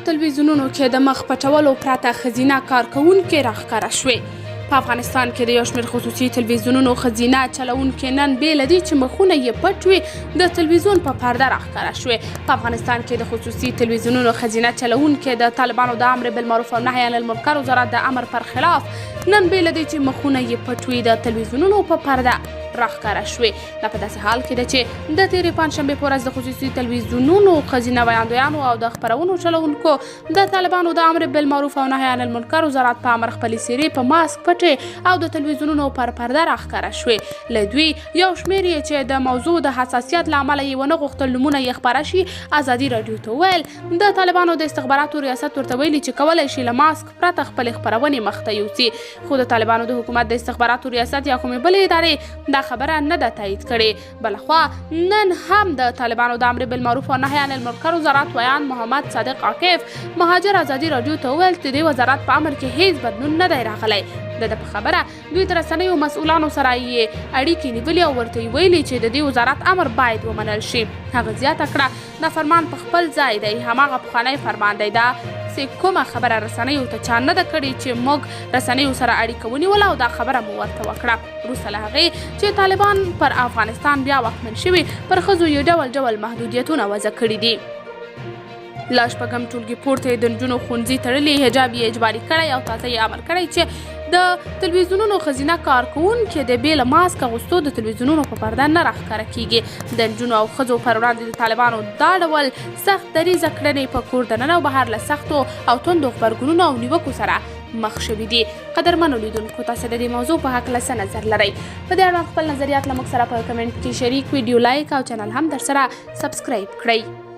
تلویزیونونو کې د مخ پټولو پرته ښځینه کارکوونکې راښکاره شوې. په افغانستان کې د یو شمېر خصوصي تلویزیونونو ښځینه چلوونکې نن بې له دې چې مخونه یې پټ وي د تلویزیون په پرده راښکاره شوې. په افغانستان کې د خصوصي تلویزیونونو ښځینه چلوونکې د طالبانو د امر بالمعروف او نهي عن المنکر وزارت د امر پر خلاف نن بې له دې چې مخونه یې پټ وي د تلویزیونونو په پرده راښکاره شوې. دا په داسې حال کې ده چې د تېرې پنجشنبې په ورځ د خصوصي تلویزیونونو ښځینه ویاندویانو او د خپرونو چلوونکو د طالبانو د امر بالمعروف او نهي عن المنکر وزارت په امر خپلې څېرې په ماسک پټې او د تلویزیونونو پر پرده راښکاره شوې. له دوی یو شمېر یې چې د موضوع د حساسیت له امله یې ونه غوښتل نومونه یې خپاره شي ازادي راډیو ته وویل د طالبانو د استخباراتو ریاست ورته ویلي چې کولی شي له ماسک پرته خپلې خپرونې مخته یوسي، خو د طالبانو د حکومت د استخباراتو ریاست یا کومې بلې ادارې دا خبره نه ده تایید کړې. بلخوا نن هم د طالبانو د امر بالمعروف او نهي عن المنکر وزارت ویان محمد صادق عاکف مهاجر ازادي راډیو ته وویل چې د وزارت په امر کې هیڅ بدلون نه دی راغلی. د په خبره دوی تر رسنیو مسؤلانو سره یې اړیکې نیولې او ورته یې ویلي چې د دې وزارت امر باید ومنل شي. هغه زیاته کړه دا فرمان په خپل ځای دی، هماغه پخوانی فرمان دی، دا چې کومه خبره رسنیو ته چا نه ده کړې چې موږ رسنیو سره اړیکه ونیوله او دا خبره مو ورته وکړه. وروسته له هغې چې طالبان پر افغانستان بیا واکمن شوي پر ښځو یې ډول ډول محدودیتونه وضع کړي دي. له شپږم ټولګي پورته د نجونو ښوونځي تړلي، حجاب یې اجباري کړی او تازه یې امر کړی چې د تلویزیونونو ښځینه کارکوونکې د بې له ماسک اغوستو د تلویزیونونو په پرده نه راښکاره کیږي. د نجونو او ښځو پر وړاندې د طالبانو دا ډول سخت دریځه کړنې په کور دننه او بهر له سختو او توندو غبرګونونو او نیوکو سره مخ شوي دي. قدرمنو لیدونکو، تاسو د دې موضوع په هکله څه نظر لرئ؟ په دې اړوند خپل نظریات له موږ سره په کمنټ کې شریک، ویډیو لایک او چینل هم در سره سبسکرایب کړئ.